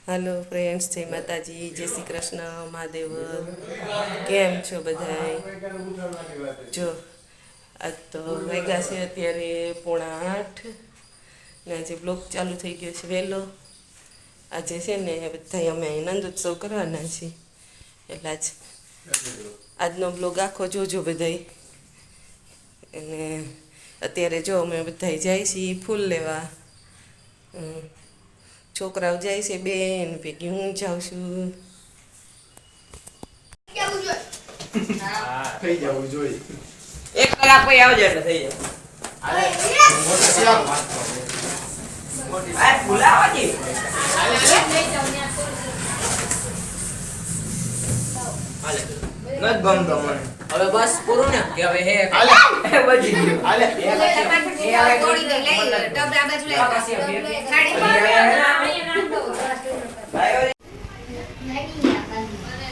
Hello friends, जय माताजी, जय श्री कृष्ण महादेव। કેમ છો બધાય? જો આજ તો વાગ્યા છે અત્યારે 7:45 ને આજે બ્લોગ ચાલુ થઈ ગયો છે વહેલો. આજે છે ને બધા અમે આનંદ ઉત્સવ કરવાના છીએ, એટલે આજનો બ્લોગ આખો જોજો બધાય. અને અત્યારે જો અમે બધા જાય છીએ ફૂલ લેવા. છોકરાઓ જાય છે બેન ભેગી હું જાઉં છું. થઈ જવું જોઈએ. 1 કલાક પછી આવજો એટલે થઈ જાય. આ ભૂલાવાજી નત ગમતો મને. હવે બસ પૂરું ને કે હવે હે બજી ગયું. હાલે થોડી દે લઈ ડબરા બાજુ લઈ સાડી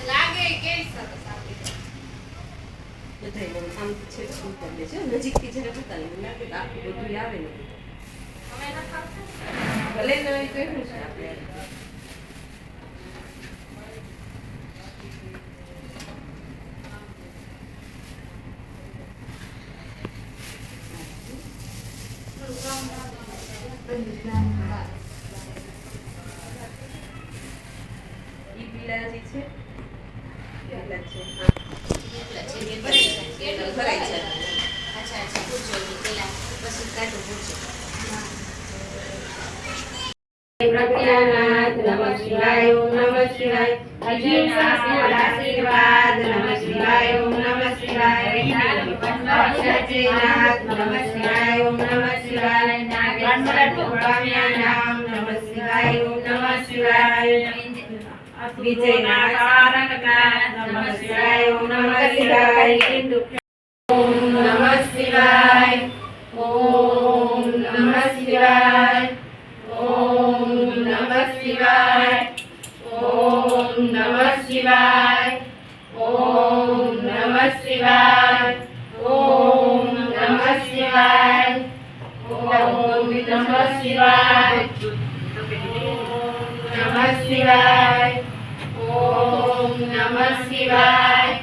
લાગે કે નજીકથી જરા બતાવી લાગે આખું બધું આવે ને ભલે નવી તો એવું છે આપણે. ઈ પીલાજી છે કેટલા છે? ભરાય છે. અચ્છા પૂછો પેલા પછી કાઢો પૂછો. પ્રત્યાનાથ નમઃ શિવાય ઓમ નમઃ શિવાય. આશીર્વાદ નમઃ શિવાય ઓમ નમઃ શિવાય. સચેનાથ નમઃ શિવાય ઓમ નમઃ શિવાય. નાગેશ્વર નમઃ શિવાય ઓમ નમઃ શિવાય. વિજયનાથ સારંગનાથ નમઃ શિવાય ઓમ નમઃ શિવાય. ઓમ નમઃ શિવાય. ઓમ નમઃ શિવાય. ઓમ નમઃ શિવાય. ઓમ નમઃ શિવાય. ઓમ નમઃ શિવાય. ઓમ નમઃ શિવાય. ઓમ નમઃ શિવાય. નમઃ શિવાય. ઓમ નમઃ શિવાય.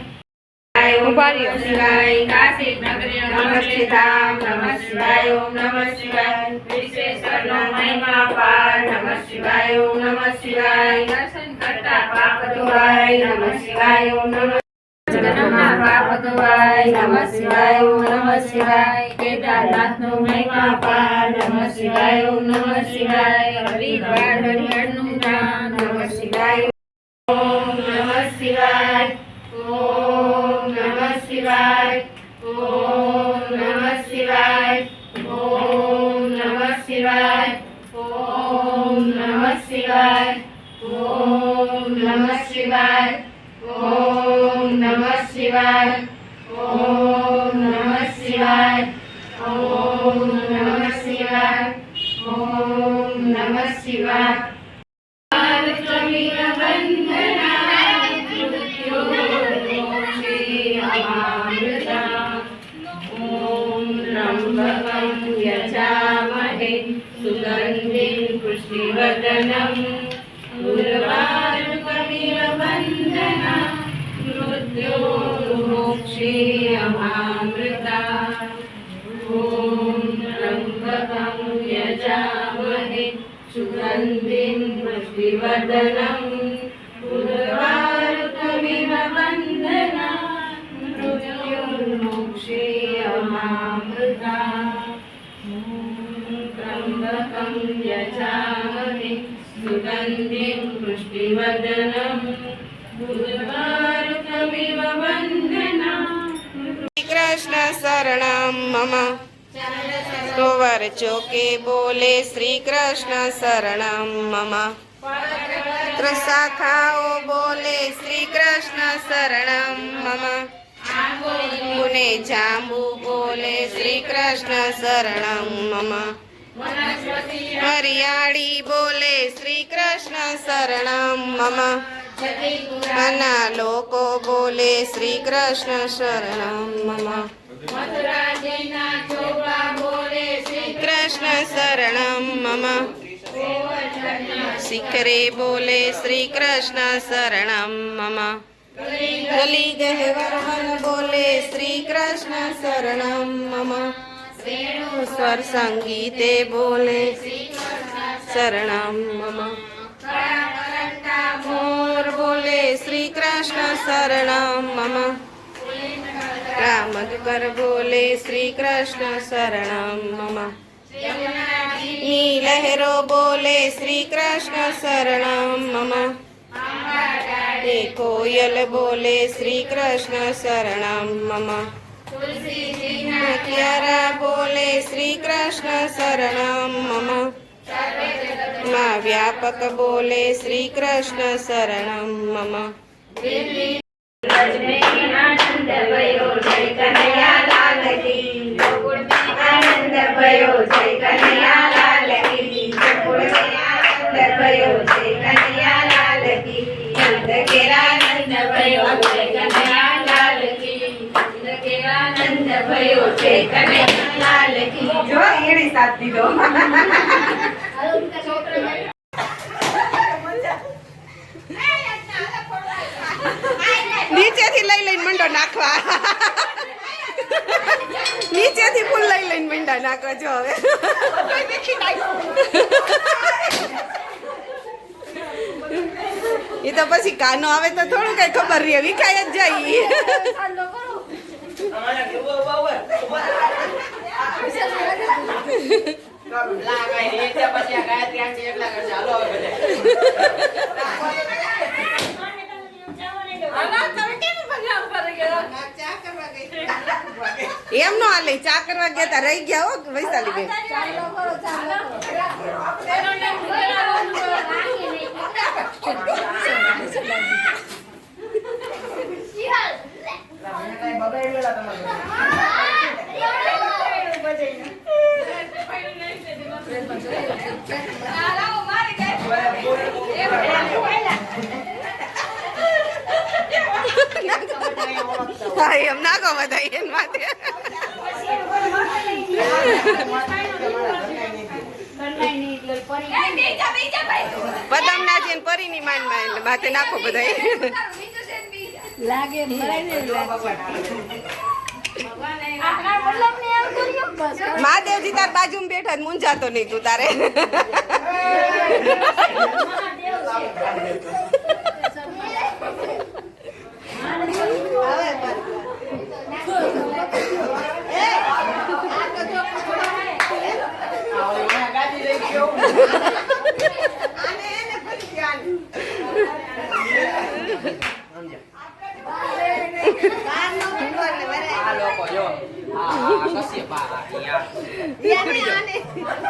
ઉભાર્યો શિવાય. કાશી નગરી નમસ્તે ધામ નમઃ શિવાય. ઓમ નમઃ શિવાય. વિશ્વેશ્વરનો મહિમા પાર નમઃ શિવાય. ઓમ નમઃ શિવાય. દર્શન કરતા પાપ ધોવાય નમઃ શિવાય. ઓમ નમઃ પાપ ધોવાય નમઃ શિવાય. ઓમ નમઃ શિવાય. કેદારનાથનો મહિમા પાર નમઃ શિવાય. ઓમ નમઃ શિવાય. હરિદ્વાર હરિહરનું ધામ નમઃ શિવાય. ઓમ નમઃ શિવાય. ઓમ નમઃ શિવાય. ઓમ નમઃ શિવાય. ઓમ નમઃ શિવાય. ઓમ નમઃ શિવાય. ઓમ નમઃ શિવાય. ઓમ નમઃ શિવાય. ઓમ નમઃ શિવાય. ઓમ નમઃ શિવાય. ઓમ નમઃ શિવાય. यजामहे सुगन्धिं पुष्टिवर्धनम् उर्वारुकमिव मृत्योर्मोक्षे अमामृता ॐ त्र्यम्बकं यजामहे सुगन्धिं पुष्टिवर्धनम् उर्वारुकमिव बन्धना मृत्योर्मोक्षे अमामृता त्र्यम्बकं यजामहे सुगन्धिं पुष्टिवर्धनम् उर्वारुकमिव बन्धना कृष्ण शरणं मम. तोवर चौके बोले श्री कृष्ण शरणं मम. शाखाओ बोले श्री कृष्ण शरणं मम. पुणे जांबू बोले श्री कृष्ण शरणं मम. हरियाली बोले श्री कृष्ण शरणं मम. मना लोको बोले श्री कृष्ण शरणं मम. कृष्ण शरणं मम. શિખરે બોલે શ્રી કૃષ્ણ શરણમ મમ ગલી ગહેવર વન બોલે શ્રી કૃષ્ણ શરણમ મમ સ્વર સંગીતે બોલે શરણમ મમ મોર બોલે શ્રી કૃષ્ણ શરણમ મમ રામદુકર બોલે શ્રી કૃષ્ણ શરણમ મમ લહેરો બોલે શ્રી કૃષ્ણ શરણમ મમ કોયલ બોલે શ્રી કૃષ્ણ શરણમ મમ ક્યારા બોલે શ્રી કૃષ્ણ શરણમ મમ માં વ્યાપક બોલે શ્રી કૃષ્ણ શરણમ મમ આનંદ ભયો જય કનૈયા લાલ કી આનંદ ભયો જય કનૈયા લાલ કી આનંદ ભયો જય કનૈયા લાલ કી નંદ કેરા નંદ ભયો જય કનૈયા લાલ કી નંદ કેરા નંદ ભયો જય કનૈયા લાલ કી જો એણે સાથ દીધો નીચેથી લઈ લઈને મંડો નાખવા નીચેથી ફૂલ લઈ લઈને મંડા નાખવા જો હવે એ તો પછી કાનો આવે તો થોડું કઈ ખબર રહે વિખાય જ જાય એમ નો હાલે ચા કરવા ગયા તા રહી ગયા હો વૈશાલી બેન એમ નાખો બધા એમ માટે પદમના છે પરીની માન માં માથે નાખો બધા લાગે મહાદેવજી તાર બાજુમાં બેઠા મૂંઝાતો નહીં તું તારે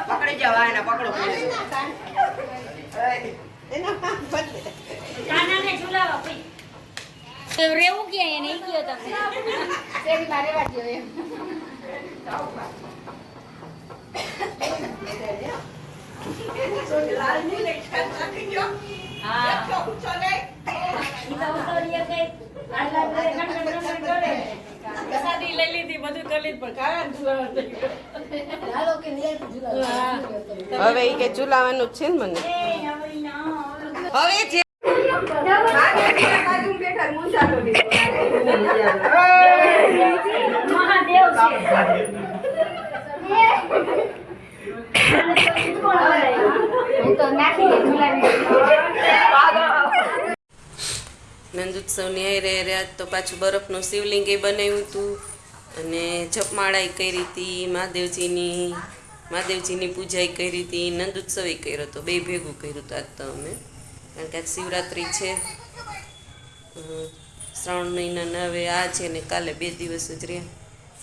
પકડી જવા એને પકડો રેવું કે એ નહીં ગયો તમે શેરી મારે વાટ્યો એમ હવે ઈ કે ચૂલાવાનું જ છે ને મને હવે જે નંદોત્સવની હારે રહ્યા તો પાછું બરફનું શિવલિંગ એ બનાવ્યું હતું અને જપમાળા કરી હતી મહાદેવજીની પૂજા કરી હતી નંદોત્સવ કર્યો હતો બે ભેગું કર્યું હતું આજ તો અમે કારણ કે આજ શિવરાત્રિ છે શ્રાવણ મહિનાના હવે આ છે ને કાલે 2 દિવસ જ રહ્યા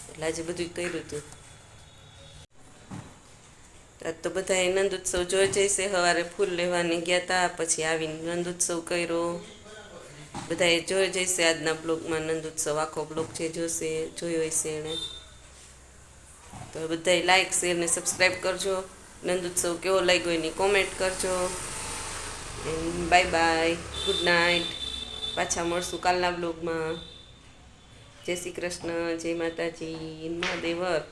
એટલે આજે બધું કર્યું હતું આજ તો બધાએ નંદોત્સવ જોઈ જઈશે સવારે ફૂલ લેવાને ગયા હતા પછી આવીને નંદોત્સવ કર્યો બધાએ જોઈ જઈશે આજના બ્લોગમાં નંદોત્સવ આખો બ્લોગ છે જોયો હશે એણે તો બધાએ લાઈક શેર ને સબસ્ક્રાઈબ કરજો નંદોત્સવ કેવો લાગ્યો એની કોમેન્ટ કરજો બાય બાય ગુડ નાઇટ પાછા મળશું કાલના બ્લોગમાં જય શ્રી કૃષ્ણ જય માતાજી મહાદેવર